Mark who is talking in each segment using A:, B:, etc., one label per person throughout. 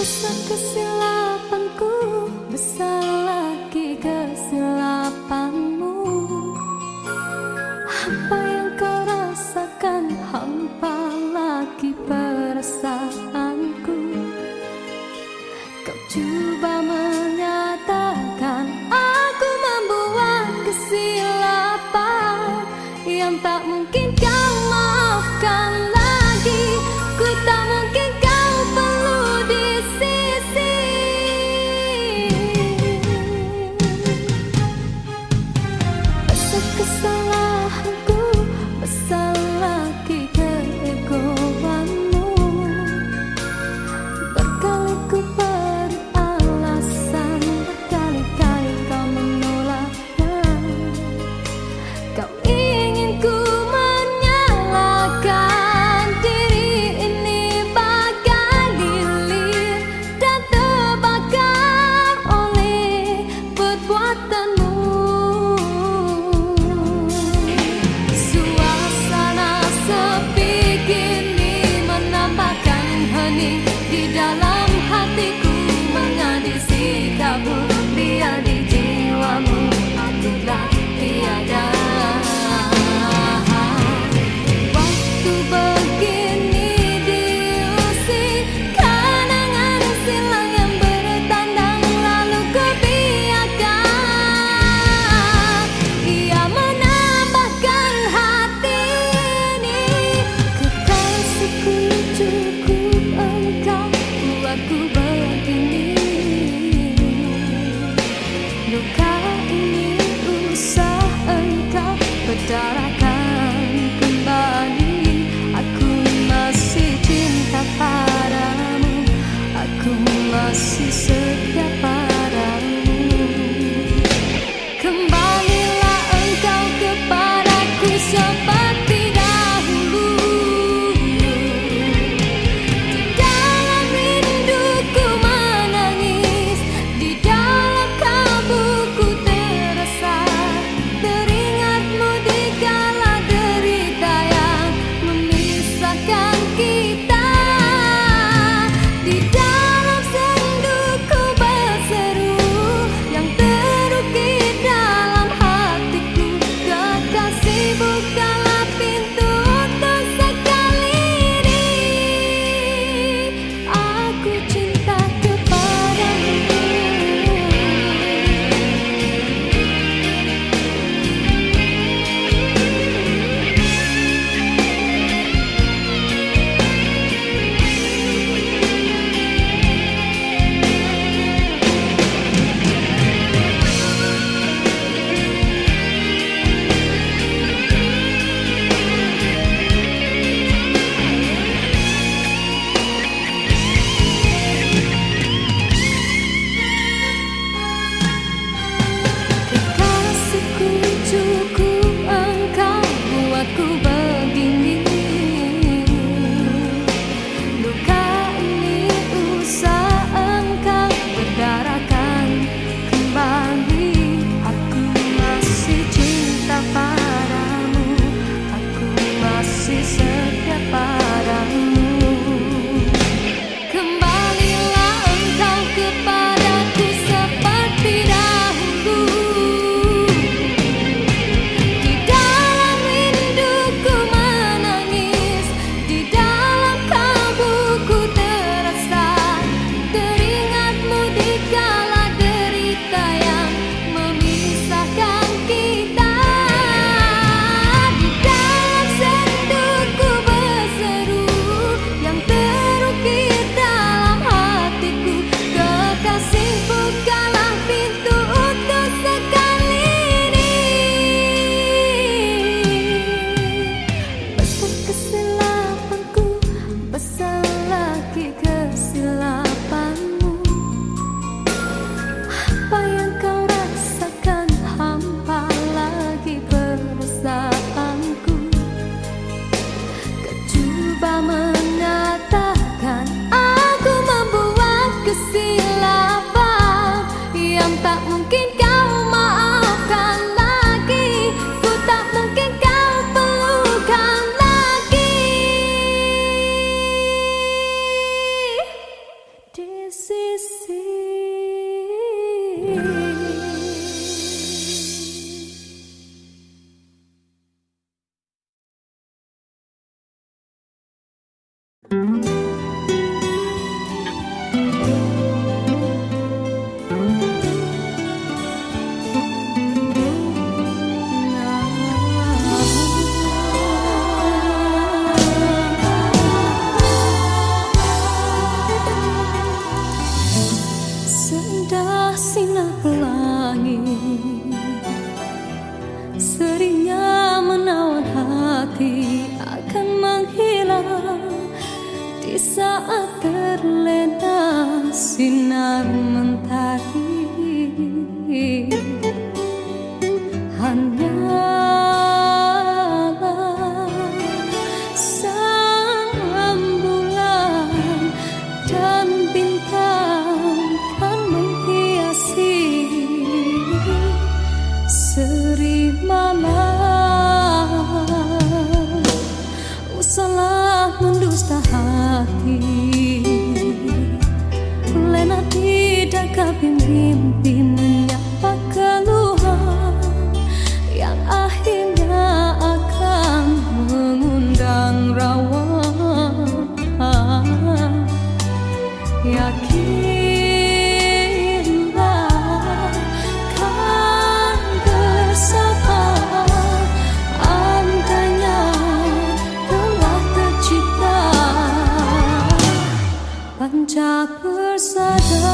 A: Besar kesilapanku, besar lagi kesilapanmu. Apa yang kau rasakan, hampa lagi perasaanku. Kau coba menyatakan aku membuat kesilapan yang tak mungkin kau maafkan lagi. Ku tak mungkin kau perlu di sisi. Besar kesalahanku, besar lagi keegoanmu. Berkali ku beri alasan, berkali-kali kau menolaknya. Kau ingin ku menyalahkan diri ini bagai lilin dan terbakar oleh perbuatanmu. Suasana sepi kini menambahkan hening di dalam hatiku, mengadi sikapmu biar di jiwamu akulah tiada. Waktu begini diusik kenangan silam yang bertandang, lalu ku biarkan ia menambahkan hati ini. Kekasihku, cukup engkau buatku begini. Luka ini usah engkau berdarakan kembali. Aku masih cinta padamu, aku masih setia padamu. Kembalilah engkau kepadaku seperti dahulu. Di dalam rinduku menangis, di dalam kalbuku terasa, teringatmu di kala derita yang memisahkan kita. Di dalam senduku berseru yang terukir dalam hatiku, kekasih bukalah pintu untuk sekali ini. Aku cinta kepadamu. Kekasihku, cukup engkau buatku begini. Luka ini usah engkau berdarakan kembali. Aku masih cinta padamu, aku masih setia padamu. Kembalilah engkau kepadaku seperti dahulu. Di dalam rinduku menangis, di dalam kalbuku terasa, teringatmu di kala derita yang memisahkan kita. Di dalam senduku berseru yang terukir dalam hatiku, kekasih bukalah pintu untuk sekali ini. Besar kesilapanku, besar lagi kesilapanmu. Apa yang kau rasakan, hampa lagi perasaanku. Kau coba menyatakan aku membuat kesilapan yang tak mungkin kau maafkan lagi. Ku tak mungkin kau perlukan lagi. di saat terlena sinar mentari. Hanyalah sang bulan dan bintang kan menghiasi seri malam. Usahlah mendusta hati, lena tidak kami mimpi menyapa keluhan yang akhirnya akan mengundang rawa. Yakinlah kan bersama, andainya telah tercipta panca persada.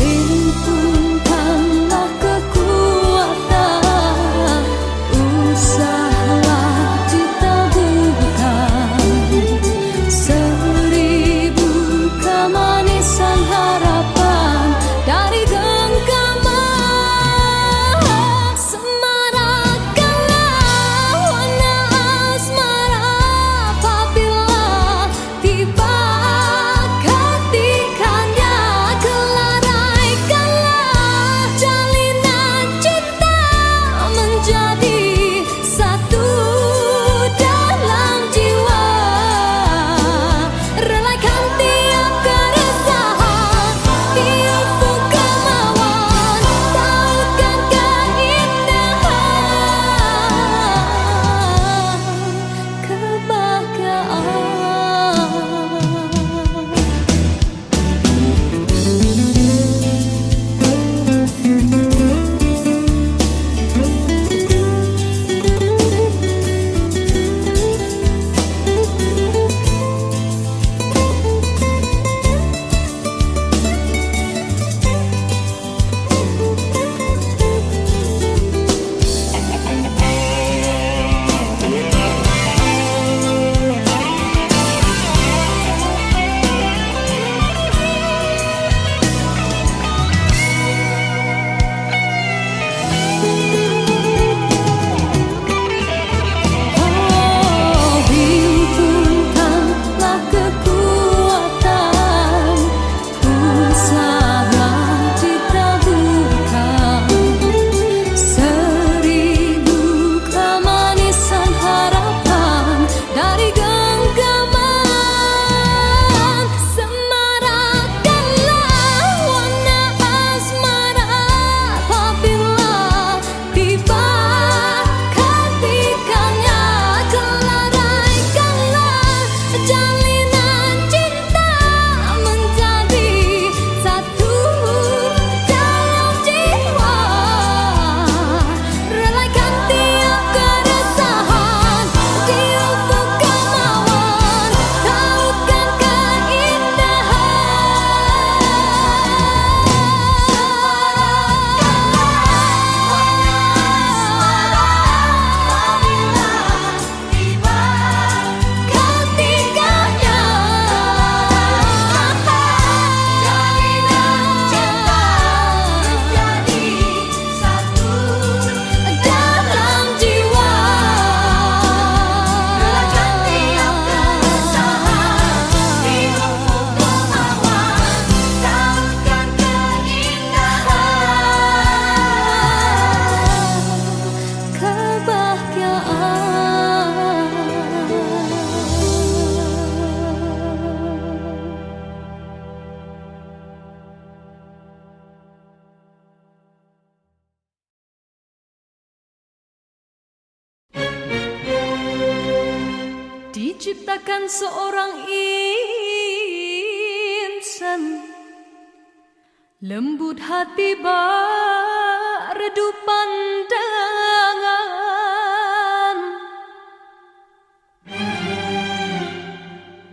A: Himpunkanlah kekuatan, usahalah ditaburkan seribu kemanisan harapan dari genggaman. Semarakkanlah warna asmara apabila tiba ketikanya. Kelaraikanlah jalinan cinta menjadi satu dalam jiwa. Relaikan tiap keresahan di ufuk kemauan, tautkan keindahan kebahagiaan. Himpunkanlah kekuatan, usahalah ditaburkan seribu kemanisan harapan dari genggaman. Semarakkanlah warna asmara apabila tiba ketikanya. Kelaraikanlah jalinan cinta menjadi satu dalam jiwa. Relaikan tiap keresahan di ufuk kemauan, tautkan diciptakan seorang insan lembut hati bak redup pandangan.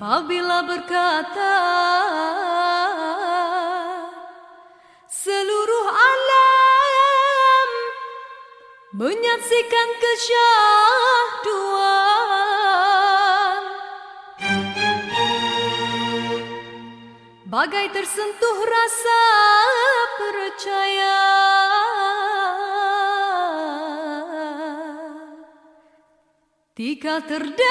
A: Apabila berkata seluruh alam menyaksikan kesyahduan, bagai tersentuh rasa percaya. Tika terdengarkan,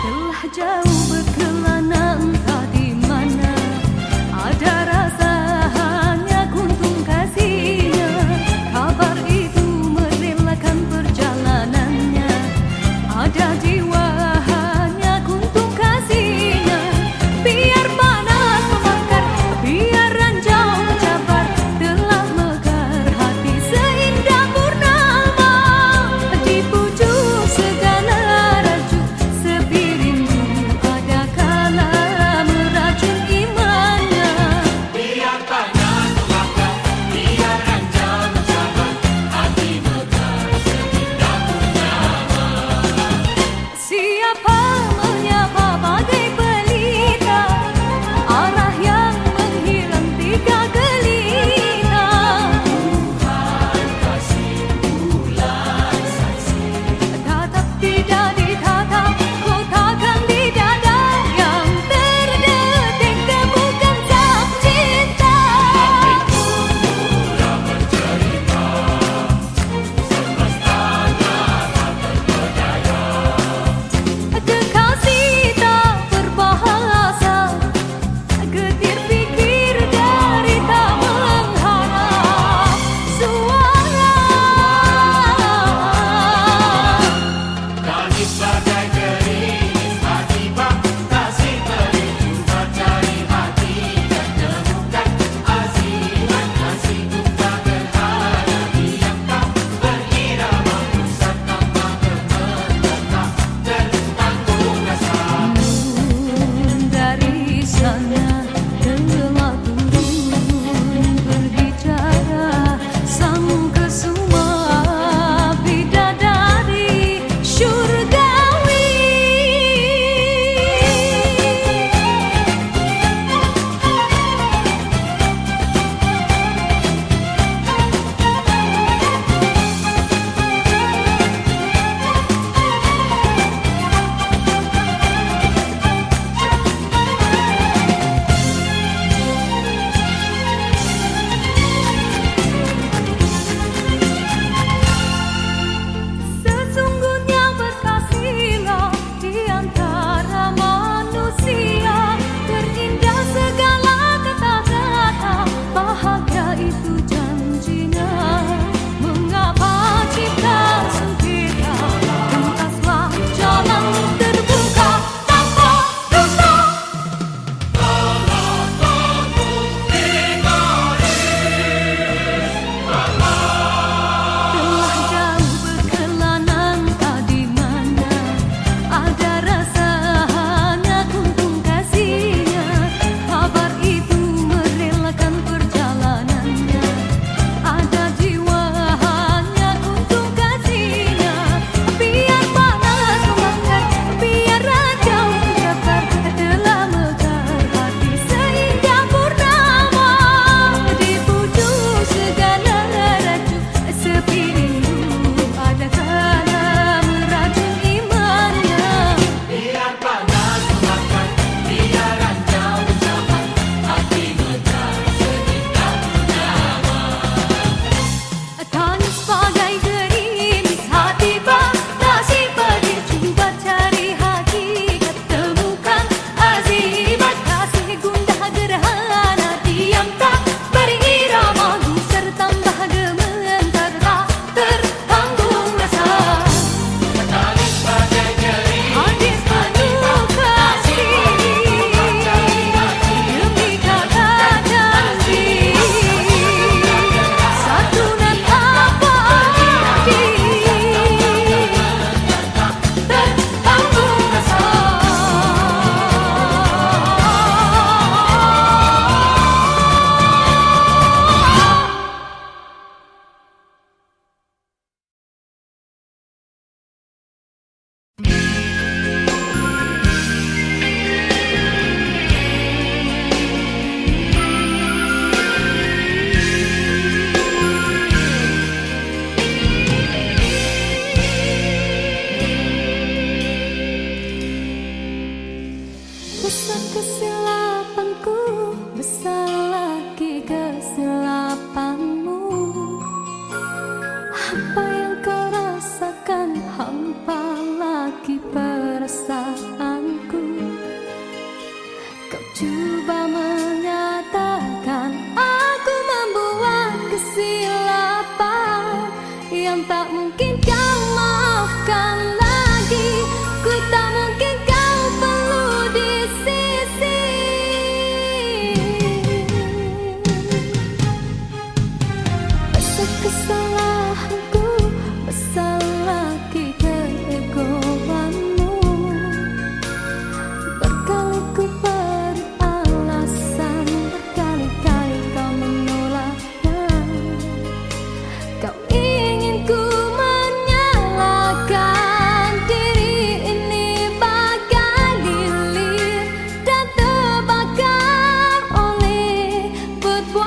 A: telah jauh berkelana entah di mana, ada rasa hanya kuntung kasih.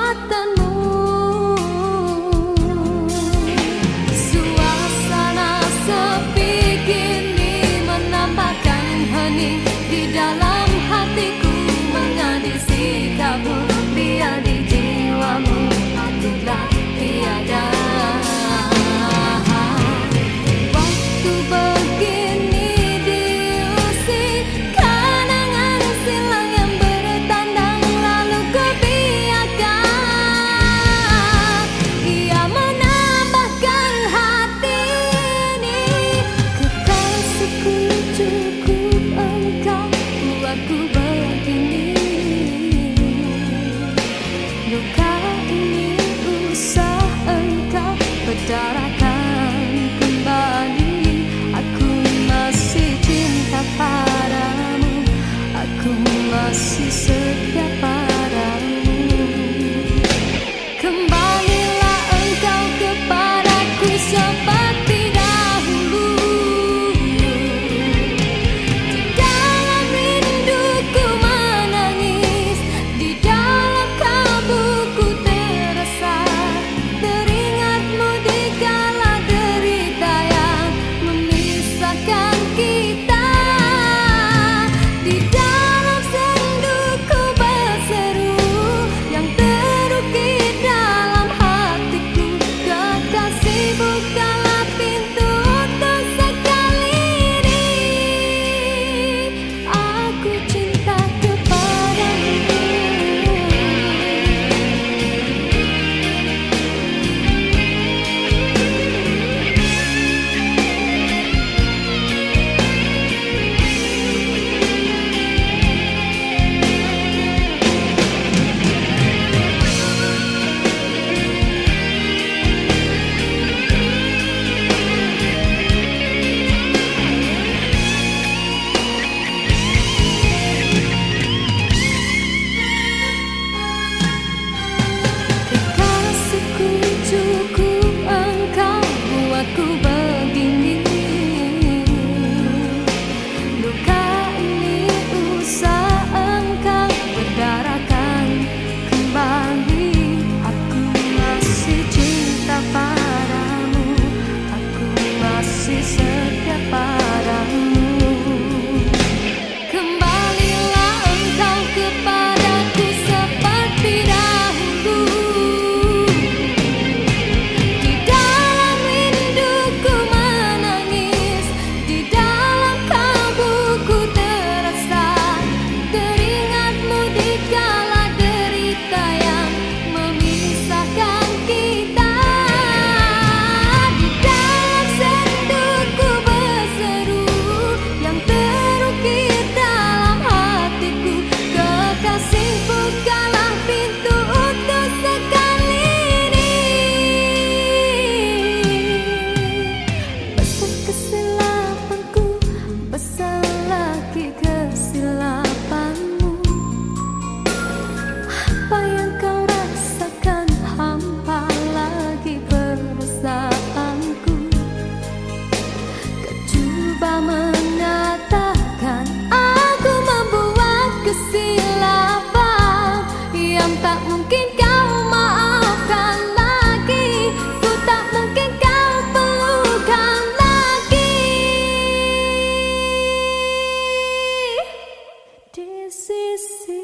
A: perbuatanmu. Suasana sepi kini menampakkan hening di dalam hatiku, mengadil sikapmu biar di jiwamu akulah tiada. Waktu begini diusik kenangan silam yang bertandang, lalu ku biarkan ia menambahkan hati ini. Kekasihku cukup engkau buatku begini. Luka ini usah engkau berdarakan kembali. Aku masih cinta padamu, aku masih setia padamu. Kembalilah engkau kepadaku seperti dahulu. Di dalam rinduku menangis, di dalam kalbuku terasa, teringatmu di kala derita yang memisahkan kita. Di dalam senduku berseru yang terukir dalam hatiku, kekasih bukalah pintu untuk sekali ini. Aku cinta kepadamu. Kekasihku cukup engkau buatku begini. Luka ini usah engkau berdarakan kembali. Aku masih cinta padamu, aku masih setia padamu. Kembalilah engkau kepadaku seperti dahulu. Di dalam rinduku menangis, di dalam kalbuku terasa, teringatmu di kala derita yang memisahkan kita. Di dalam senduku berseru yang terukir dalam hatiku, kekasih bukalah pintu untuk sekali ini. Besar kesilapanku, besar lagi kesilapanmu. Apa yang kau rasakan hampa lagi perasaanku. Kau coba mengatakan aku membuat kesilapan yang tak mungkin kau maafkan lagi. Ku tak mungkin kau pelukan lagi. Di sisi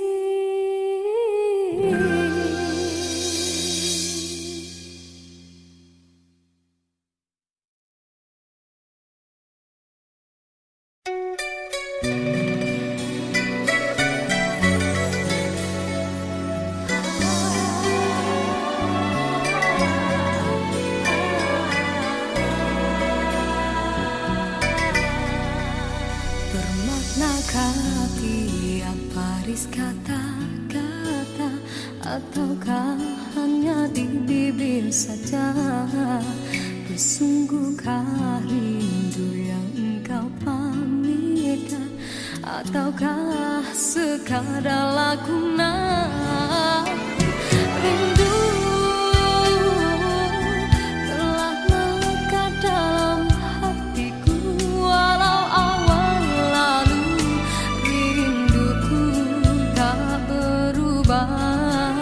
A: bermaknakah tiap baris kata-kata, ataukah hanya di bibir saja? Bersungguhkah rindu yang engkau pamitkan, ataukah sekadar lakonan? Rindu telah melekat dalam hatiku, walau awal lalu rinduku tak berubah.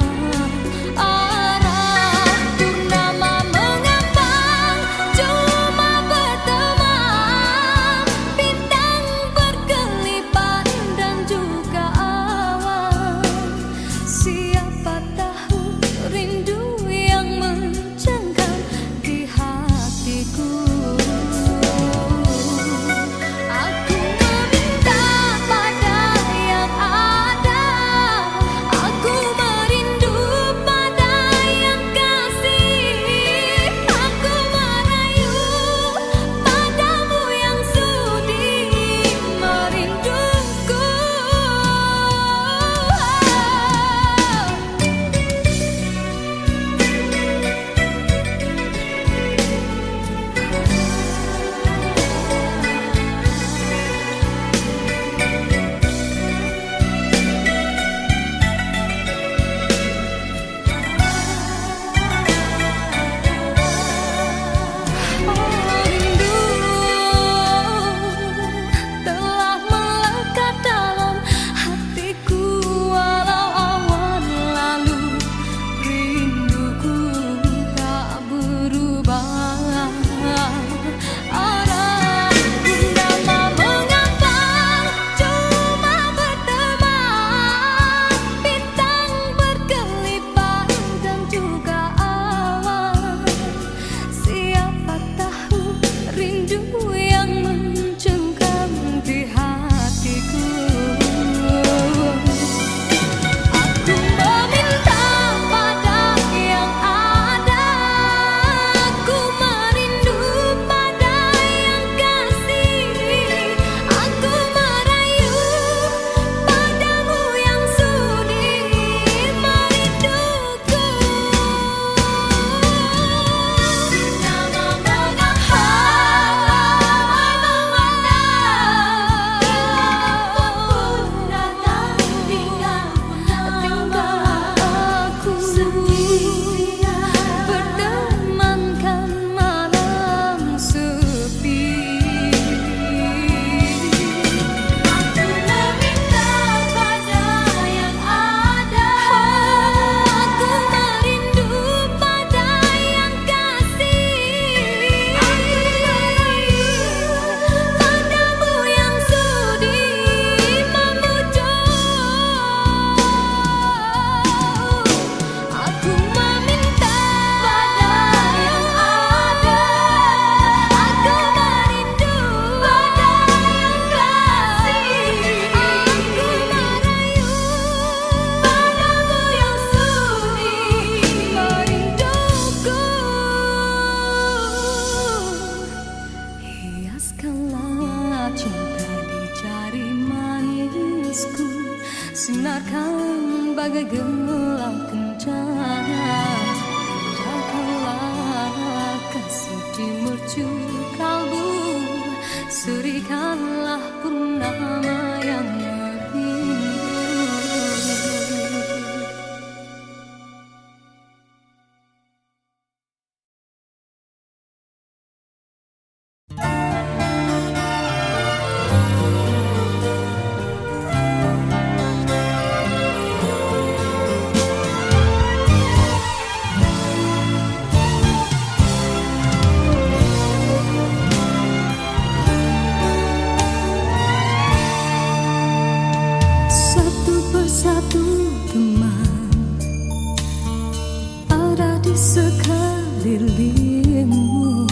A: di sekelilingmu,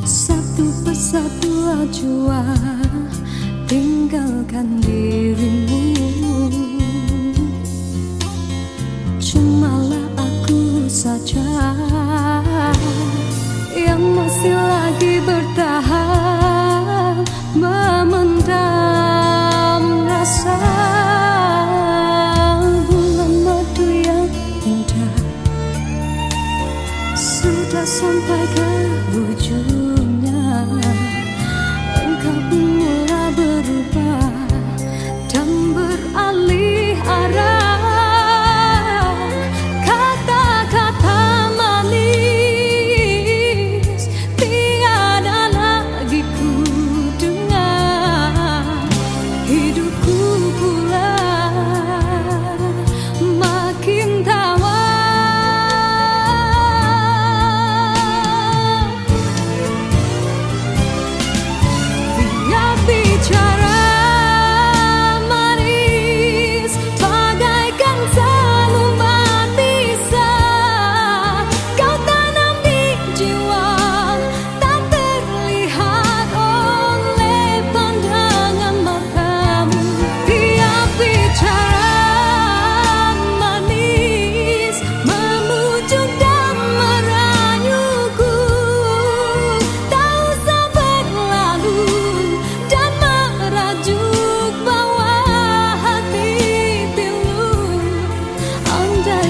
A: satu persatu ajua tinggalkan dirimu. Cumalah aku saja yang masih lagi bertahan, memendam rasa. Bulan madu yang indah sudah sampai ke ujungnya, engkau pun mulai berubah dan beralih arah.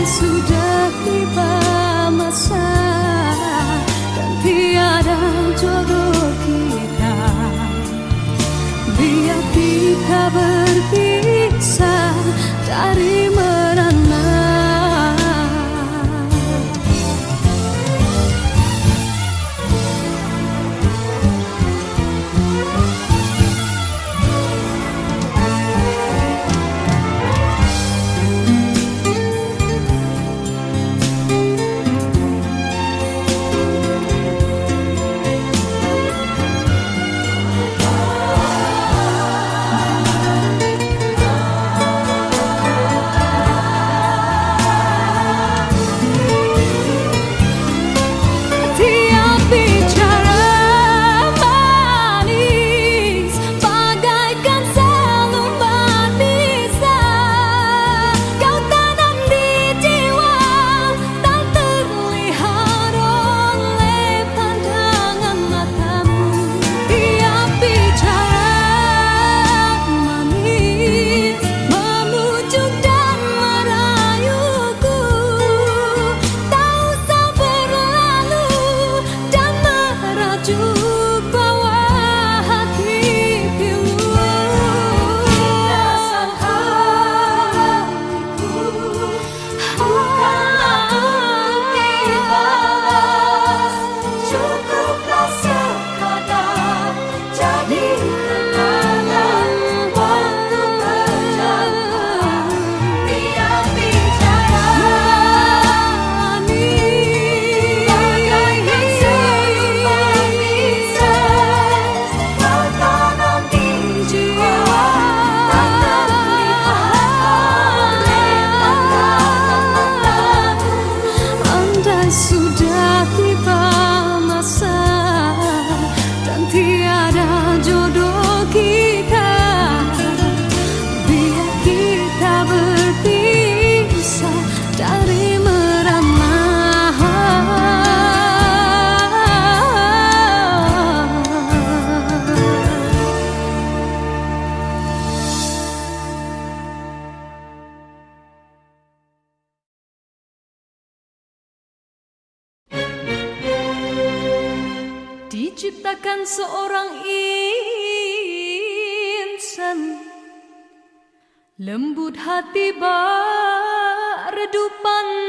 A: Sudah tiba masa dan tiada jodoh kita, biar kita berpisah dari merana. Sudah tiba masa dan tiada jodoh kita, biar kita berpisah dari merana. Diciptakan seorang insan, lembut hati redup pandangan.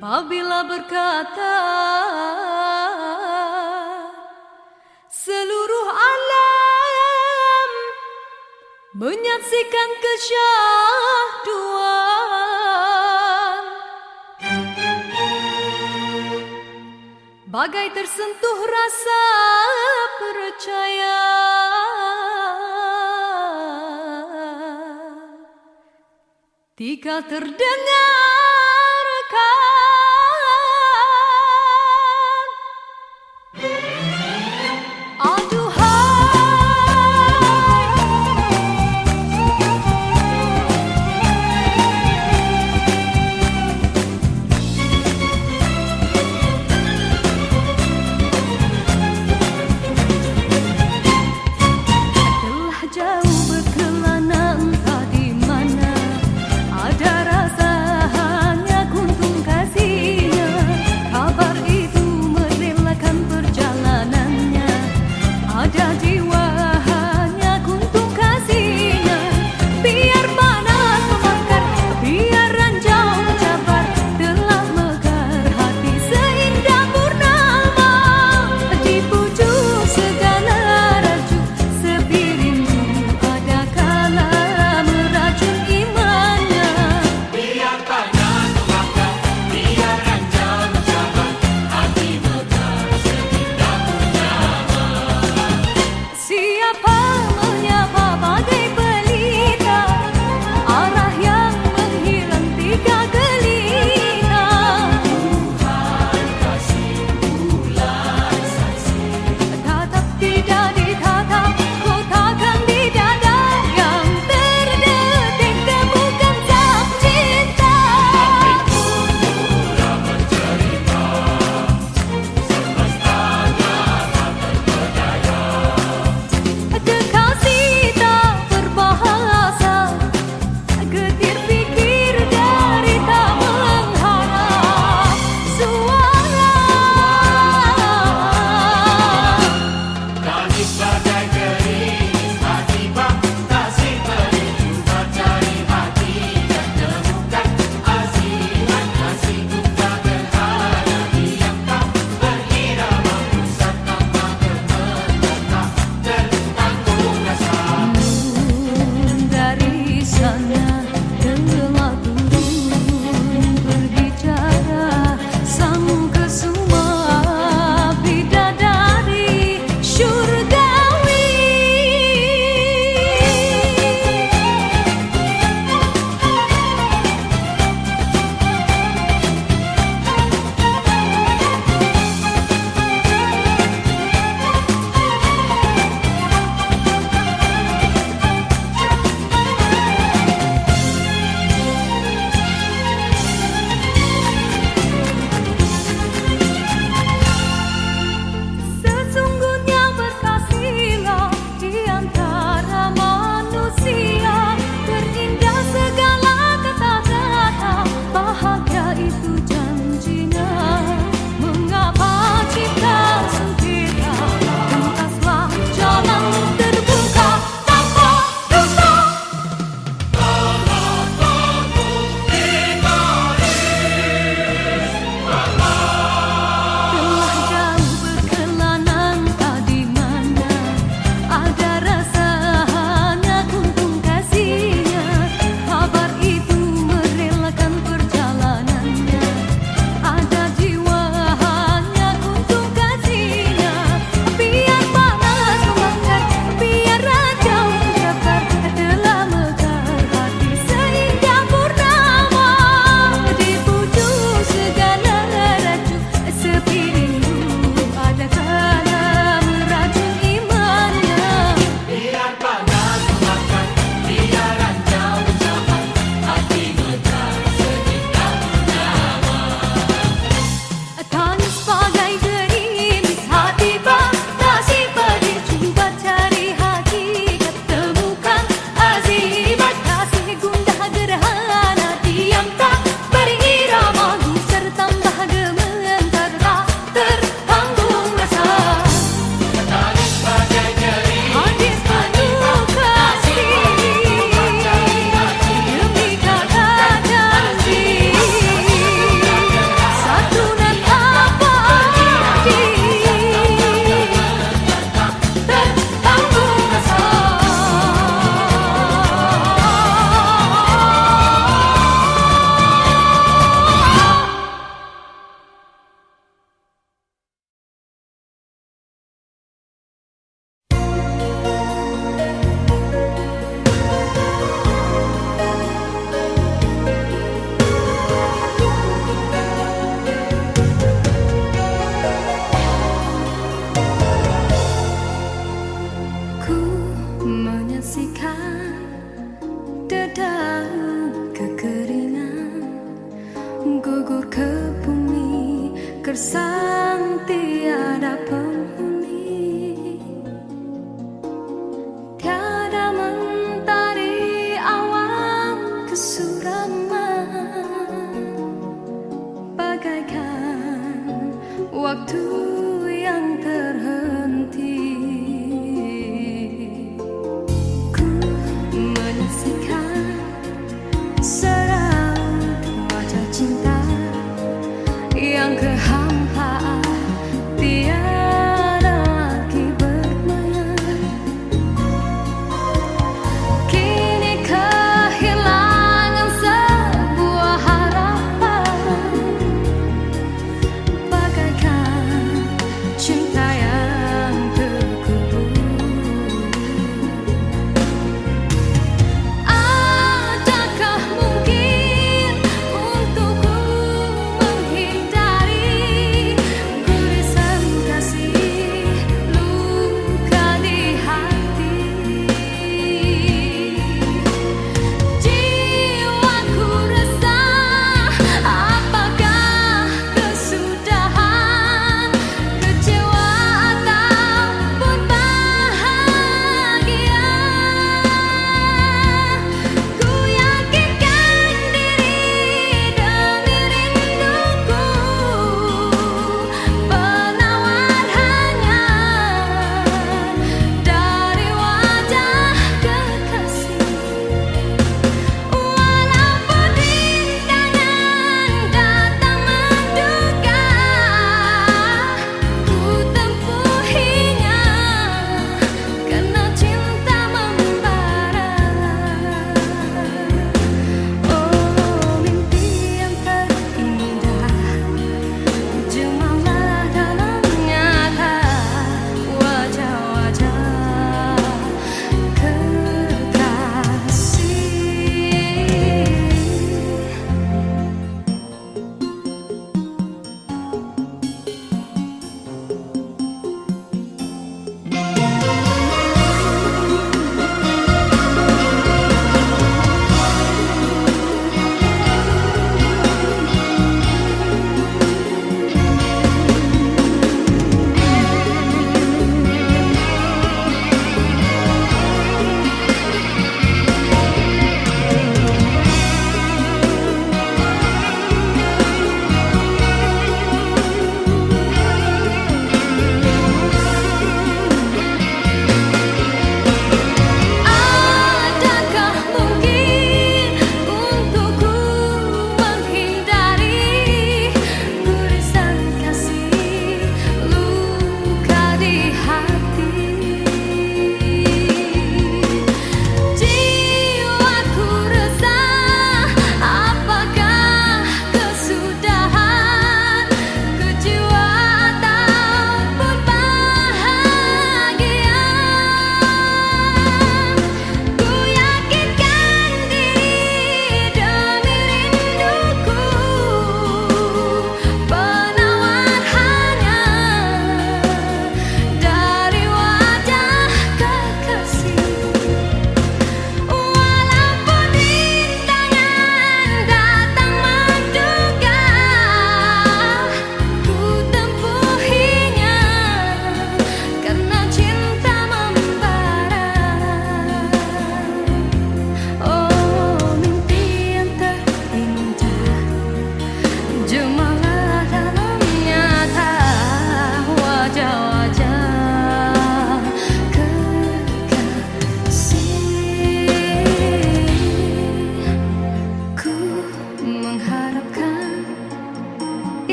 A: Apabila berkata seluruh alam menyaksikan kesyahduan, bagai tersentuh rasa percaya. Tika terdengarkan. Jauh berkelana entah di mana, ada rasa hanya kuntung kasihnya. Kabar itu merelakan perjalanannya, ada jiwa hanya kuntung kasihnya. Biar panas membakar, biar ranjau mencabar, telah mekar hati seindah purnama. Di pucuk segala rajuk sepi rindu ada kata. menyaksikan dedaunan kekeringan gugur ke bumi, gersang tiada penghuni. Tiada mentari awan kesuraman, bagaikan waktu yang terhenti. Ku menyaksikan seraut wajah cinta yang kehampaan tiada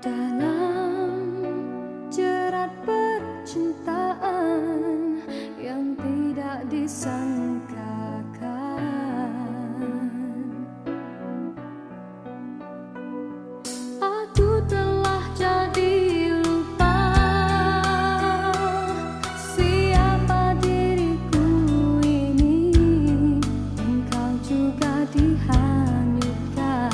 A: dalam jerat percintaan yang tidak disangkakan. Aku telah jadi lupa siapa diriku ini. Engkau juga dihanyutkan.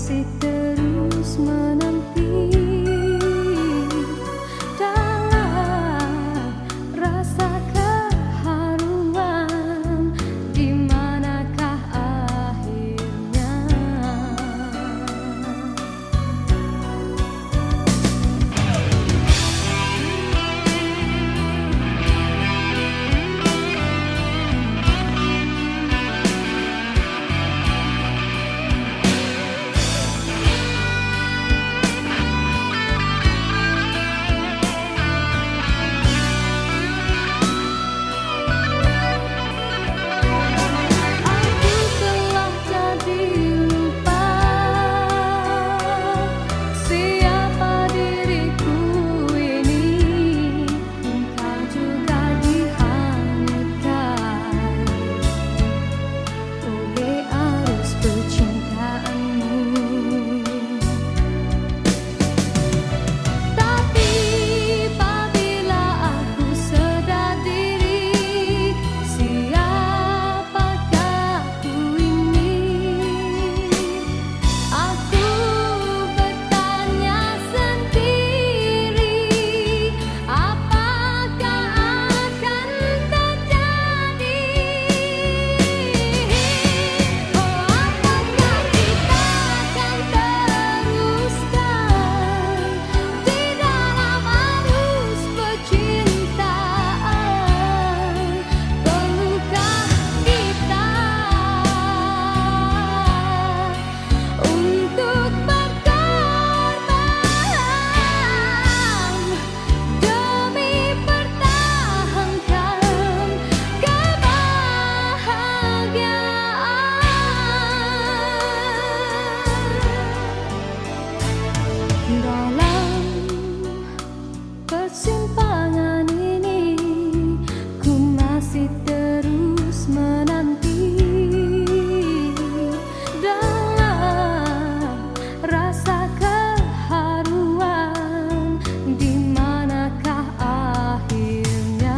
A: masih terus menanti dalam rasa keharuan, di manakah akhirnya? Persimpangan ini ku masih terus menanti dalam rasa keharuan, di manakah akhirnya?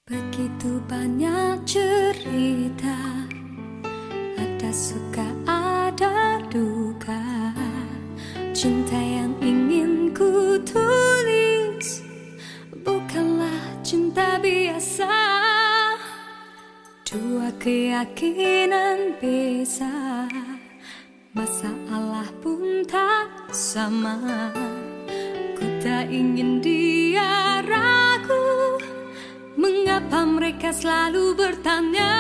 A: Begitu banyak cerita, ada suka ada duka. Cinta yang ingin ku tulis bukanlah cinta biasa. Dua keyakinan beza, masalah pun tak sama. Ku tak ingin dia ragu, mengapa mereka selalu bertanya?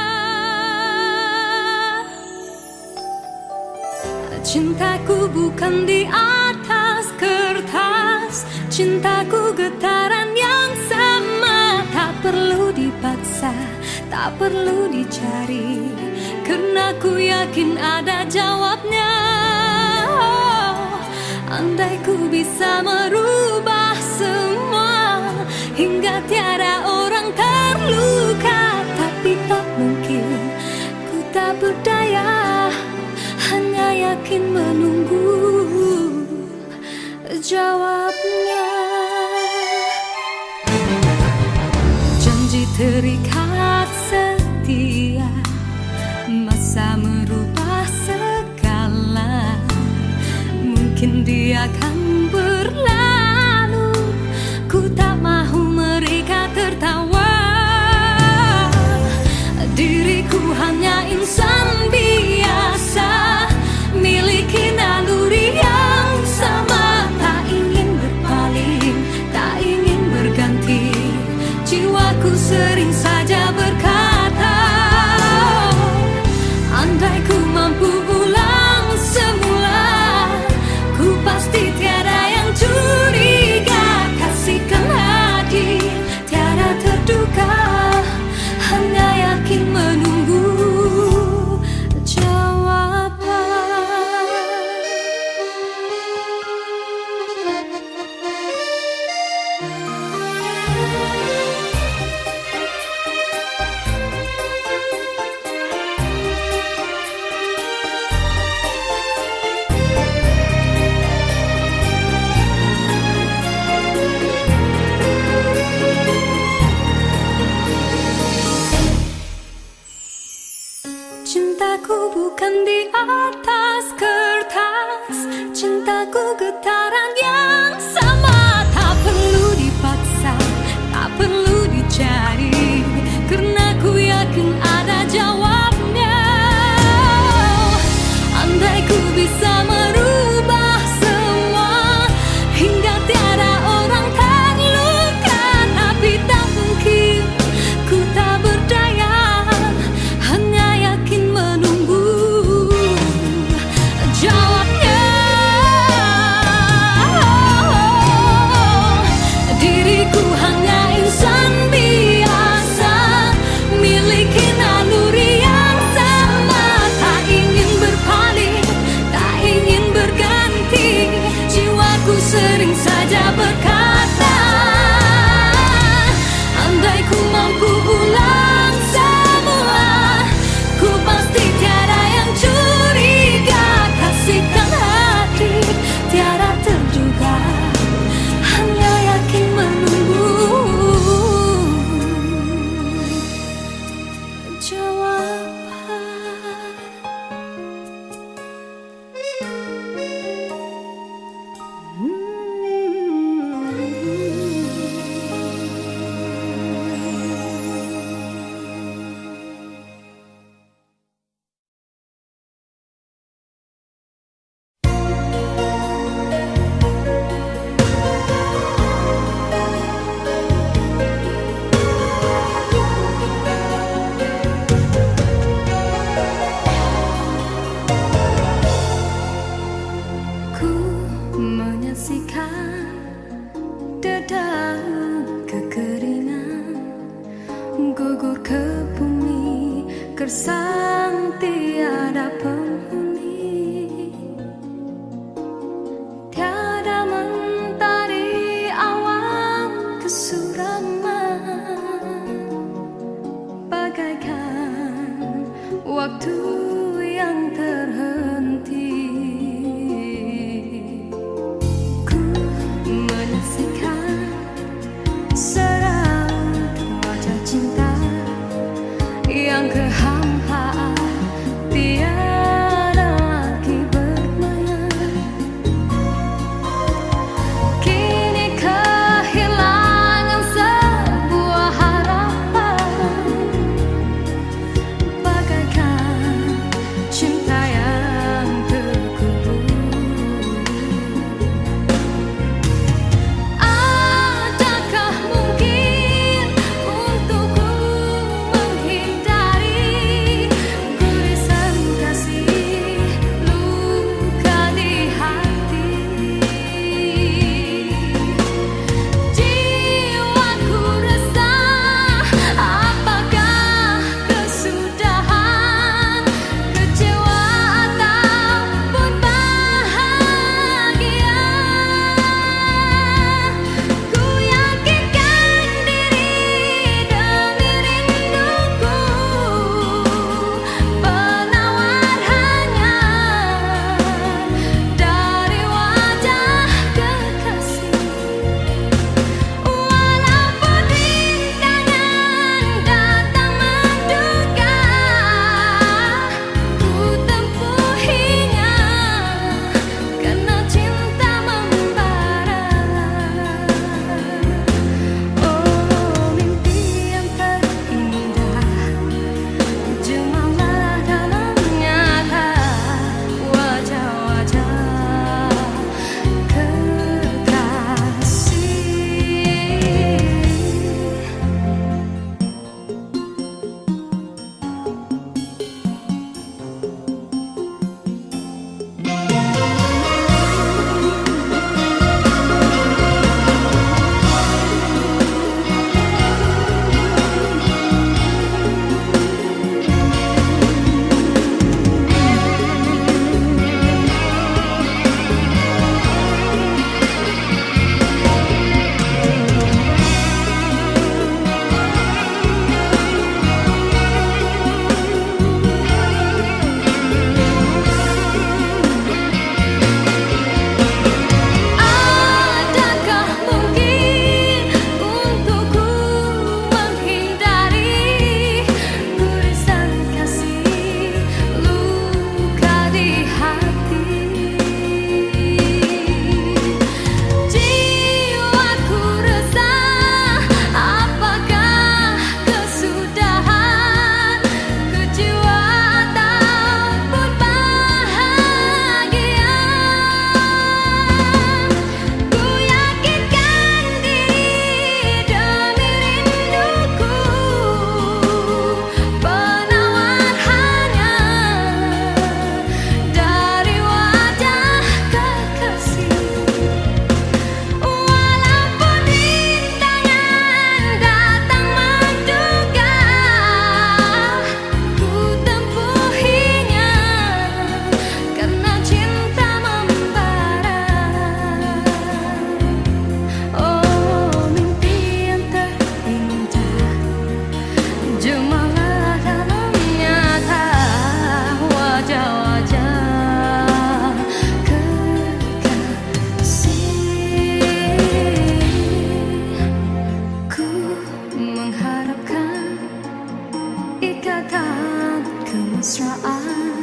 A: Cintaku bukan di atas kertas, cintaku getaran yang sama. Tak perlu dipaksa, tak perlu dicari, karena ku yakin ada jawabnya. Oh, andai ku bisa merubah semua hingga tiada orang terluka, tapi tak mungkin, ku tak berdaya, hanya yakin menunggu jawabnya. Janji terikat setia, masa merubah segala. Mungkin dia akan berlalu, ku tak mahu mereka tertawa. Diriku hanya insan biasa, miliki naluri yang sama. Tak ingin berpaling, tak ingin berganti, jiwaku sering saja berkata, andai ku mampu ulang semula, ku pasti tiada Cintaku bukan di atas kertas, cintaku getaran yang sama. Tak perlu dipaksa, tak perlu dicari, karena ku yakin ada jawabnya. Andai ku bisa merubah semua hingga tiada orang terluka, tapi tak mungkin, ku tak berdaya, hanya yakin menunggu jawabnya. Diriku hanya insan biasa, miliki naluri yang sama. Tak ingin berpaling, tak ingin berganti, jiwaku sering saja berkata, andai ku mampu ulang semua, ku pasti tiada yang curiga. Kasihkan hati tiada terduga, hanya yakin menunggu jawaban. Ku menyaksikan dedaunan kekeringan gugur ke bumi, gersang tiada penghuni. Tiada mentari awan kesuraman, bagaikan waktu yang terhenti. Ku menyaksikan seraut wajah cinta yang kehampaan tiada kemesraan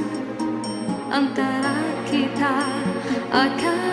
A: antara kita akan